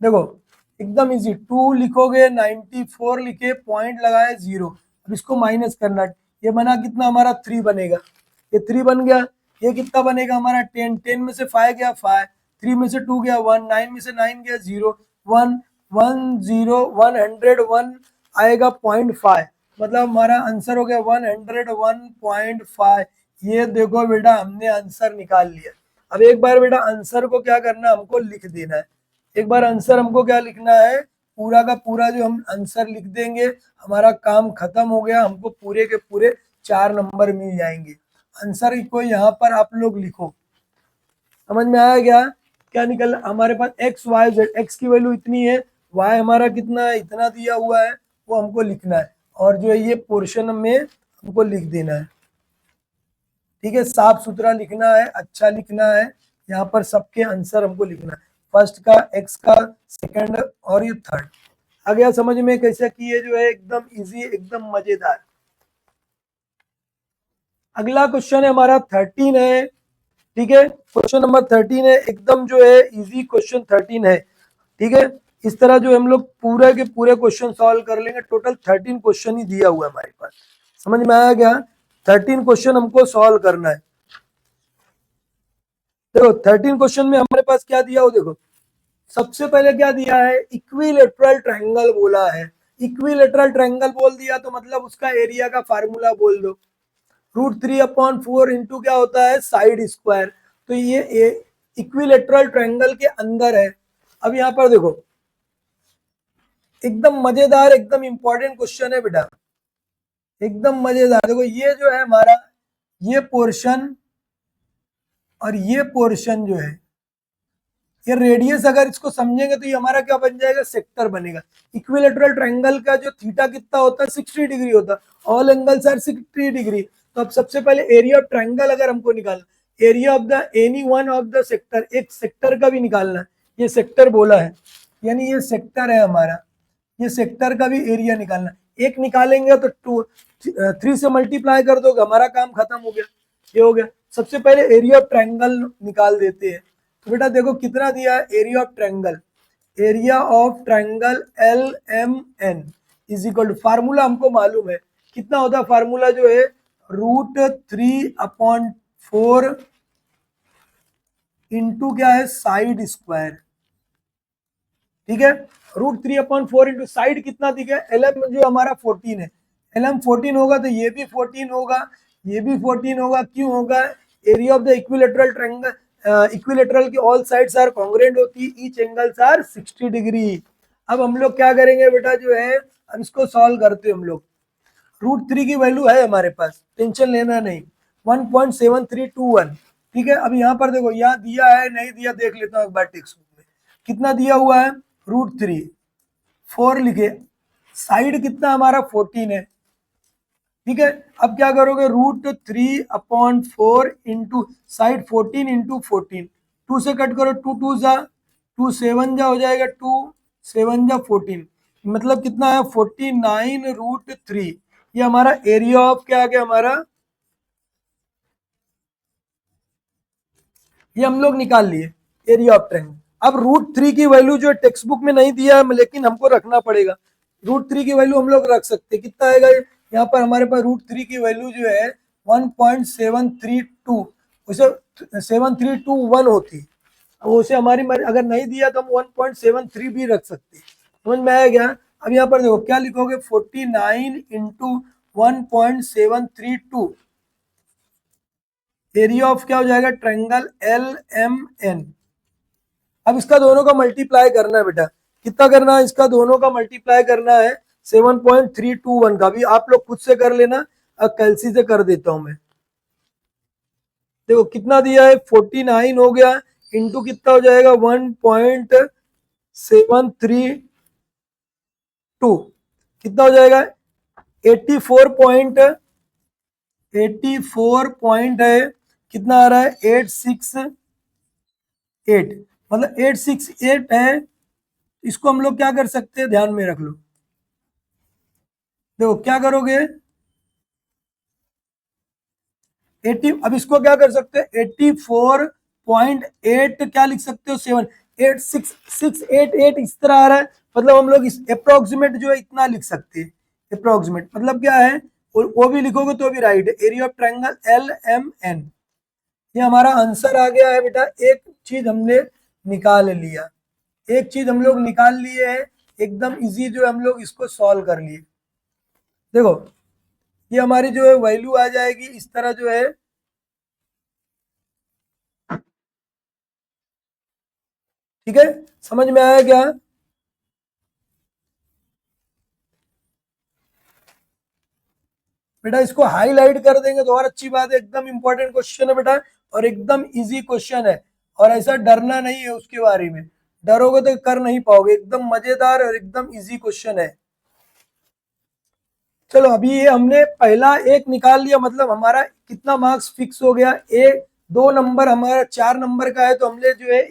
देखो एकदम इजी, 2 लिखोगे, 94 लिखे, पॉइंट लगाए 0, अब इसको माइनस करना। ये बना कितना हमारा 3 बनेगा, ये 3 बन गया। ये कितना बनेगा हमारा 10, 10 में से 5 गया 5, 3 में से 2 गया 1, 9 में से 9 गया 0, 1 1 0 101 आएगा 0.5, मतलब हमारा आंसर हो गया 101.5। ये देखो बेटा हमने आंसर निकाल लिया। अब एक बार बेटा आंसर को क्या करना, हमको लिख देना है। एक बार आंसर हमको क्या लिखना है, पूरा का पूरा जो हम आंसर लिख देंगे, हमारा काम खत्म हो गया, हमको पूरे के पूरे 4 नंबर मिल जाएंगे। आंसर को यहाँ पर आप लोग लिखो, समझ में आया क्या, क्या निकल हमारे पास एक्स वाई जेड, एक्स की वैल्यू इतनी है, वाई हमारा कितना है, इतना दिया हुआ है, वो हमको लिखना है, और जो है ये पोर्शन में हमको लिख देना है। ठीक है, साफ सुथरा लिखना है, अच्छा लिखना है, यहाँ पर सबके आंसर हमको लिखना है, फर्स्ट का, एक्स का, सेकंड और ये थर्ड। आ गया समझ में कैसे किए, जो है एकदम इजी, एकदम मजेदार। अगला क्वेश्चन है हमारा 13 है, ठीक है, क्वेश्चन नंबर 13 है, एकदम जो है इजी क्वेश्चन 13 है। ठीक है, इस तरह जो हम लोग पूरे के पूरे क्वेश्चन सॉल्व कर लेंगे। टोटल 13 क्वेश्चन ही दिया हुआ है हमारे पास, समझ में आया क्या? 13 क्वेश्चन हमको सॉल्व करना है। देखो 13 क्वेश्चन में हमारे पास क्या दिया हो, देखो सबसे पहले क्या दिया है, इक्विलेटरल ट्रायंगल बोला है। इक्विलेटरल ट्रायंगल बोल दिया तो मतलब उसका एरिया का फार्मूला बोल दो, √3/4 इंटू क्या होता है, साइड स्क्वायर। तो ये इक्विलेटरल ट्रायंगल के अंदर है। अब यहाँ पर देखो एकदम मजेदार, एकदम इंपॉर्टेंट क्वेश्चन है बेटा, एकदम मजेदार। देखो ये जो है हमारा, ये पोर्शन और ये पोर्शन जो है, ये रेडियस अगर इसको समझेंगे तो ये हमारा क्या बन जाएगा, सेक्टर बनेगा। इक्विलेटरल ट्रायंगल का जो थीटा कितना होता है, 60 डिग्री होता है। All angles are 60 degree. तो अब सबसे पहले एरिया ऑफ ट्रायंगल अगर हमको निकालना, area of the any one of the sector, एक सेक्टर का भी निकालना है। ये सेक्टर बोला है, यानी ये सेक्टर है हमारा, ये सेक्टर का भी एरिया निकालना। एक निकालेंगे तो 3 से मल्टीप्लाई कर दोगे, हमारा काम खत्म हो गया, ये हो गया। सबसे पहले एरिया ऑफ ट्रायंगल निकाल देते हैं। तो बेटा देखो कितना दिया है, area of triangle, area of triangle LMN is equal to, formula हमको मालूम है कितना होता है, फार्मूला जो है √3/4 इंटू क्या है, साइड स्क्वायर। ठीक है, √3/4 इंटू साइड कितना दिखा है, LM जो हमारा 14 है, LM 14 होगा तो ये भी 14 होगा, ये भी 14 होगा। क्यों होगा, area of the equilateral triangle, equilateral की ऑल साइड्स आर कॉन्ग्रुएंट होती, ईच एंगल्स आर 60 डिग्री। अब हम लोग क्या करेंगे बेटा जो है, अब इसको सॉल्व करते हैं हम लोग। √3 की वैल्यू है हमारे पास, टेंशन लेना नहीं, 1.7321। ठीक है, अब यहाँ पर देखो, यहाँ दिया है नहीं दिया देख लेता हूँ एक बार टेक्स्ट बुक में, कितना दिया हुआ है, √3/4 लिखे, साइड कितना हमारा 14 है। ठीक है, अब क्या करोगे, √3/4 इंटू साइड 14 इंटू 14, 2 से कट करो, 2 2 जा 2 7 जा हो जाएगा, 2 7 जा 14, मतलब कितना है 49√3। ये हमारा एरिया ऑफ क्या आ गया हमारा, ये हम लोग निकाल लिए एरिया ऑफ ट्रायंगल। अब √3 की वैल्यू जो टेक्स्ट बुक में नहीं दिया है लेकिन हमको रखना पड़ेगा, √3 की वैल्यू हम लोग रख सकते हैं। कितना आएगा, यहाँ पर हमारे पास √3 की वैल्यू जो है 1.732, उसे 7321 होती। अब उसे हमारी अगर नहीं दिया तो हम 1.73 भी रख सकते हैं। समझ में आया क्या? अब यहाँ पर देखो क्या लिखोगे, 49 इंटू 1.732, एरिया ऑफ क्या हो जाएगा, ट्रायंगल LMN। अब इसका दोनों का मल्टीप्लाई करना है बेटा, कितना करना है, इसका दोनों का मल्टीप्लाई करना है 7.321 का। भी आप लोग खुद से कर लेना, कैलसी से कर देता हूं मैं। देखो कितना दिया है, 49 हो गया, इंटू कितना हो जाएगा 1.732, कितना हो जाएगा 84 पॉइंट है, कितना आ रहा है 868, मतलब 868 है। इसको हम लोग क्या कर सकते हैं, ध्यान में रख लो। देखो क्या करोगे, 80, अब इसको क्या कर सकते हैं, 84.8 क्या लिख सकते हो, 7 इस तरह आ रहा है, मतलब हम लोग इस अप्रोक्सीमेट जो है इतना लिख सकते हैं। अप्रोक्सीमेट मतलब क्या है, वो भी लिखोगे तो भी राइट है, एरिया ऑफ ट्रायंगल LMN। ये हमारा आंसर आ गया है बेटा। एक चीज हमने निकाल लिया, एक चीज हम लोग निकाल लिए है, एकदम इजी जो हम लोग इसको सॉल्व कर लिए। देखो ये हमारी जो है वैल्यू आ जाएगी इस तरह जो है, ठीक है, समझ में आया क्या? बेटा इसको हाईलाइट कर देंगे तो और अच्छी बात है, एकदम इंपॉर्टेंट क्वेश्चन है बेटा, और एकदम इजी क्वेश्चन है, और ऐसा डरना नहीं है उसके बारे में, डरोगे तो कर नहीं पाओगे, एकदम मजेदार और एकदम इजी क्वेश्चन है। चलो अभी ये हमने पहला एक निकाल लिया, मतलब हमारा कितना मार्क्स फिक्स हो गया, एक 2 नंबर हमारा 4 नंबर का है, तो हमने जो है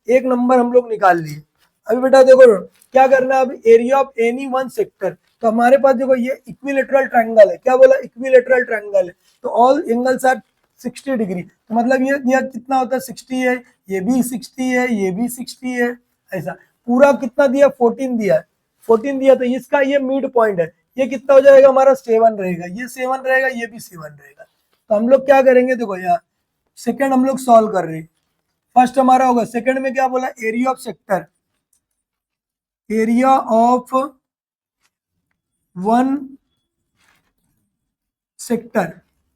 एक नंबर हम लोग निकाल लिए। अभी बेटा देखो क्या करना है, अब area of any one sector, तो हमारे पास देखो ये इक्विलेटरल ट्रायंगल है, क्या बोला, इक्विलेटरल ट्रायंगल है, तो ऑल एंगल्स आर 60 डिग्री, तो मतलब ये कितना होता है 60 है, ये भी 60 है, ये भी 60 है, ऐसा पूरा कितना दिया 14 दिया है, 14 दिया, तो इसका ये मिड पॉइंट है, ये कितना हो जाएगा हमारा 7 रहेगा, ये 7 रहेगा, ये भी 7 रहेगा। तो हम लोग क्या करेंगे, देखो यार सेकंड हम लोग सॉल्व कर रहे हैं, फर्स्ट हमारा होगा, सेकंड में क्या बोला, area of sector, area of one sector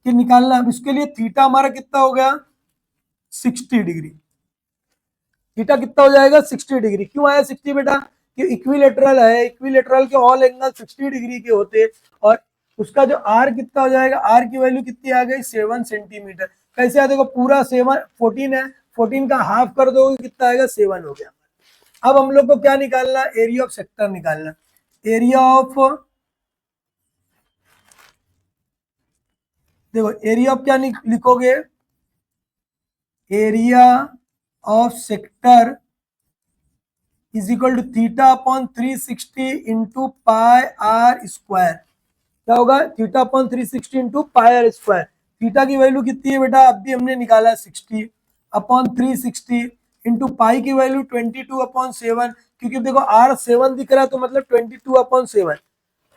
के निकालना। अब इसके लिए थीटा हमारा कितना हो गया 60 डिग्री, थीटा कितना हो जाएगा 60 डिग्री। क्यों आया 60 बेटा, कि इक्विलेटरल है, इक्विलेटरल के ऑल एंगल 60 डिग्री के होते, और उसका जो आर कितना हो जाएगा, आर की वैल्यू कितनी आ गई 7 सेंटीमीटर। कैसे आ, देखो पूरा 7 14 है, 14 का हाफ कर दो कितना आएगा 7 हो गया। अब हम लोग को क्या निकालना, एरिया ऑफ सेक्टर निकालना, एरिया ऑफ, देखो एरिया ऑफ क्या लिखोगे, area of sector is equal to theta upon 360 into pi r square. क्या होगा, theta upon 360 into pi r square. Theta की वैल्यू कितनी है बेटा, अब भी हमने निकाला 60 अपॉन 360 इंटू पाई की वैल्यू 22 अपॉन 7, क्योंकि देखो आर 7 दिख रहा है तो मतलब 22 अपॉन 7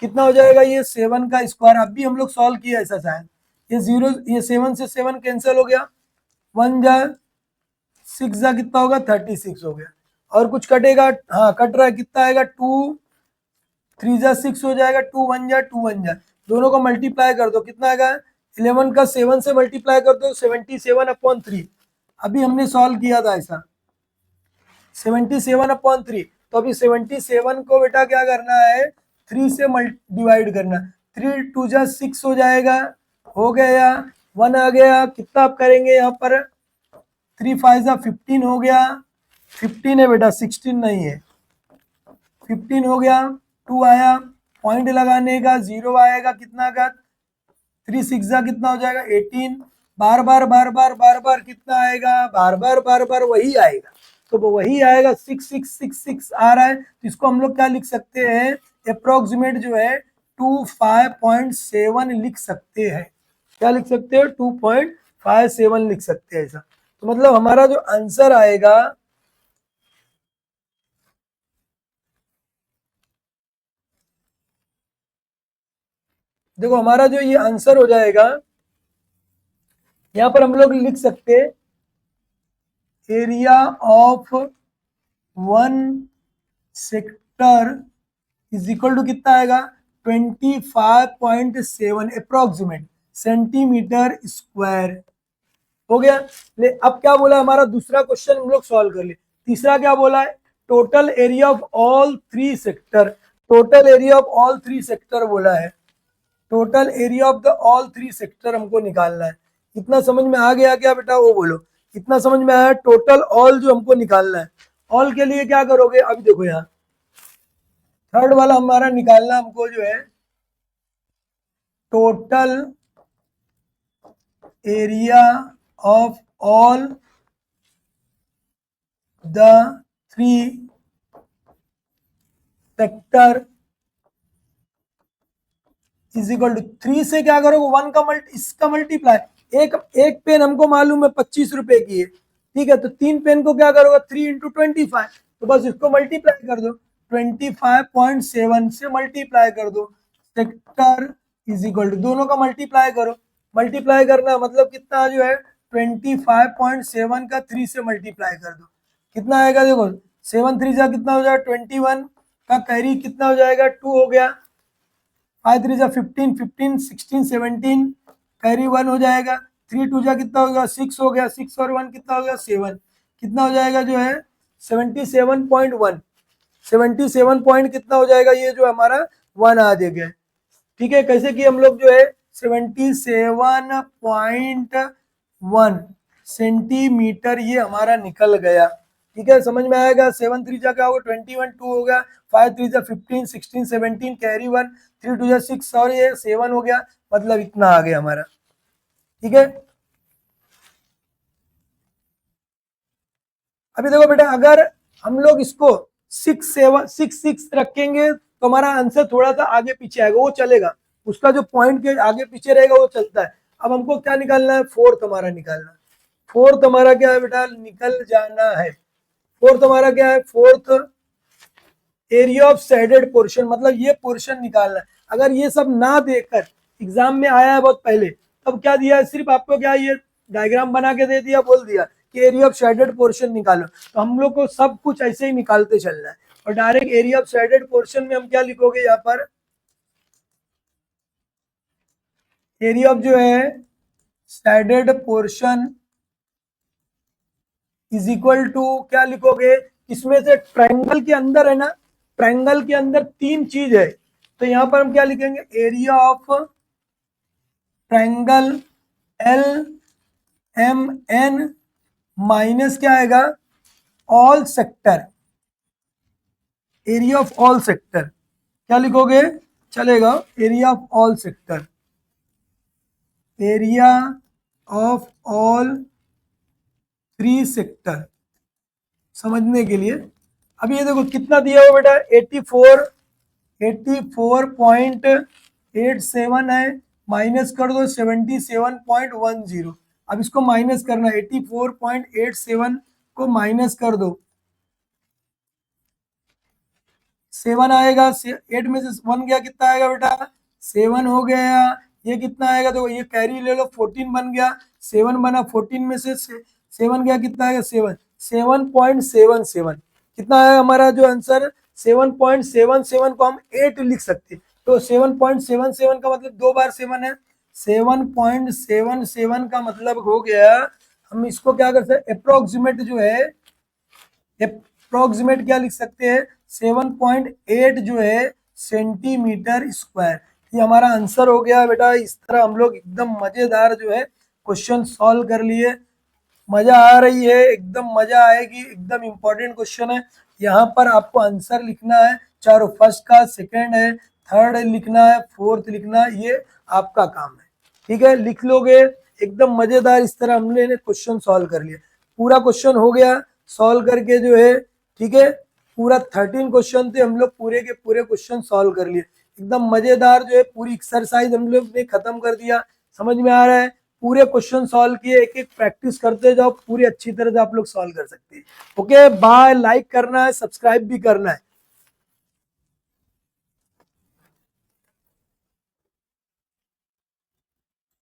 कितना हो जाएगा, ये 7 का स्क्वायर। अब भी हम लोग सॉल्व किया ऐसा शायद, ये 0, ये 7 से 7 कैंसिल हो गया, 1 जा 6 जा कितना होगा 36 हो गया, और कुछ कटेगा, हाँ कट रहा है, कितना आएगा 2 3 जा 6 हो जाएगा, 2 1 जा 2 1 जा, दोनों को मल्टीप्लाई कर दो कितना आएगा, 11 का 7 से मल्टीप्लाई कर दो 77 अपॉन 3। अभी हमने सॉल्व किया था ऐसा 77 अपॉन 3, तो अभी 77 को बेटा क्या करना है 3 से डिवाइड करना, 3 2 जा 6 हो जाएगा, हो गया 1 आ गया, कितना आप करेंगे यहाँ पर 3 5 जा 15 हो गया, 15 है बेटा 16 नहीं है, 15 हो गया, 2 आया, पॉइंट लगाने का 0 आएगा, कितना का 3 6 जा कितना हो जाएगा 18, बार बार बार बार बार बार कितना आएगा, बार बार बार बार वही आएगा, तो वो वही आएगा 6666 आ रहा है, तो इसको हम लोग क्या लिख सकते हैं, अप्रोक्सीमेट जो है 25.7 लिख सकते हैं। क्या लिख सकते हैं 2.57 लिख सकते हैं ऐसा। तो मतलब हमारा जो आंसर आएगा, देखो हमारा जो ये आंसर हो जाएगा, यहां पर हम लोग लिख सकते हैं area of one sector is equal to कितना आएगा 25.7 अप्रोक्सीमेट सेंटीमीटर स्क्वायर। हो गया। ले अब क्या बोला हमारा दूसरा क्वेश्चन हम लोग सॉल्व कर ले। तीसरा क्या बोला है, total area of all 3 sector, total area of all 3 sector बोला है, total area of the all 3 sector हमको निकालना है। इतना समझ में आ गया क्या बेटा, वो बोलो इतना समझ में आया, टोटल ऑल जो हमको निकालना है। ऑल के लिए क्या करोगे, अभी देखो यहाँ थर्ड वाला हमारा निकालना हमको जो है total area of all the 3 sector is equal to 3 से क्या करोगे 1 का इसका मल्टीप्लाई, एक पेन हमको मालूम है 25 रुपए की है, ठीक है, तो 3 पेन को क्या करोगे 3 इंटू 25, तो बस इसको मल्टीप्लाई कर दो 25.7 से मल्टीप्लाई कर दो, सेक्टर इज इक्वल टू दोनों का मल्टीप्लाई करो, मल्टीप्लाई करना मतलब कितना जो है 25.7 का 3 से मल्टीप्लाई कर दो, कितना आएगा देखो 7 3 जा कितना हो जाएगा 21 का कैरी कितना हो जाएगा 2 हो गया, 5 3 जा 15 15 16 17 कैरी 1 हो जाएगा, 3 2 जा कितना होगा 6 हो गया, 6 और 1 कितना हो गया 7, कितना हो जाएगा जो है 77.1, 77 पॉइंट कितना हो जाएगा ये जो हमारा 1 आ जाएगा, ठीक है। कैसे कि हम लोग जो है 77.1 सेंटीमीटर ये हमारा निकल गया, ठीक है, समझ में आएगा। 7 3 जा क्या होगा 21, 2 हो गया, 5 3 जा 15 16 17 कैरी 1, 3 2 जा 6 और ये 7 हो गया, मतलब इतना आ गया हमारा, ठीक है। अभी देखो बेटा अगर हम लोग इसको 6 7 6 6 रखेंगे तो हमारा आंसर थोड़ा सा आगे पीछे आएगा, वो चलेगा, उसका जो पॉइंट के आगे पीछे रहेगा वो चलता है। अब हमको क्या निकालना है, फोर्थ हमारा निकालना है। फोर्थ हमारा क्या है बेटा, निकल जाना है। फोर्थ हमारा क्या है, fourth area of shaded portion, मतलब ये पोर्शन निकालना है। अगर ये सब ना देकर एग्जाम में आया है बहुत पहले, तब क्या दिया है, सिर्फ आपको क्या ये डायग्राम बना के दे दिया, बोल दिया कि एरिया ऑफ शेडेड पोर्शन निकालो, तो हम लोग को सब कुछ ऐसे ही निकालते चलना है। और direct area of shaded portion में हम क्या लिखोगे, यहाँ पर एरिया ऑफ जो है shaded portion is equal to क्या लिखोगे, इसमें से ट्रायंगल के अंदर है ना, ट्रायंगल के अंदर तीन चीज है, तो यहां पर हम क्या लिखेंगे, area of triangle L M N minus क्या आएगा, all sector, area of all sector, क्या लिखोगे चलेगा, area of all sector, area of all three sector, समझने के लिए। अब ये देखो कितना दिया हुआ बेटा, 84.87 है, माइनस कर दो 77.10। अब इसको माइनस करना, 84.87 को माइनस कर दो, 7 आएगा, 8 में से 1 गया, कितना आएगा बेटा, 7 हो गया। ये कितना आएगा, तो ये कैरी ले लो, 14 बन गया, 7 बना, 14 में से 7 गया, कितना आएगा, 7.77, कितना आया हमारा जो आंसर, 7.77 को हम 8 लिख सकते हैं, तो 7.77 का मतलब 2 बार 7 है, 7.77 का मतलब हो गया, हम इसको क्या कर सकते, अप्रोक्सीमेट जो है, अप्रोक्सीमेट क्या लिख सकते हैं, 7.8 जो है सेंटीमीटर स्क्वायर। ये हमारा आंसर हो गया बेटा। इस तरह हम लोग एकदम मजेदार जो है क्वेश्चन सॉल्व कर लिए। मजा आ रही है, एकदम मजा आएगी, एकदम इंपॉर्टेंट क्वेश्चन है। यहाँ पर आपको आंसर लिखना है, चारों फर्स्ट का, सेकंड है, थर्ड लिखना है, फोर्थ लिखना है, ये आपका काम है। ठीक है, लिख लोगे, एकदम मजेदार। इस तरह हमने क्वेश्चन सॉल्व कर लिया, पूरा क्वेश्चन हो गया सॉल्व करके जो है। ठीक है, पूरा 13 क्वेश्चन थे, हम लोग पूरे के पूरे क्वेश्चन सॉल्व कर लिए, एकदम मजेदार जो है। पूरी एक्सरसाइज हम लोग ने खत्म कर दिया, समझ में आ रहा है, पूरे क्वेश्चन सॉल्व किए, एक एक प्रैक्टिस करते जाओ, पूरी अच्छी तरह से आप लोग सॉल्व कर सकते हैं। ओके बाय, लाइक करना है, सब्सक्राइब भी करना है।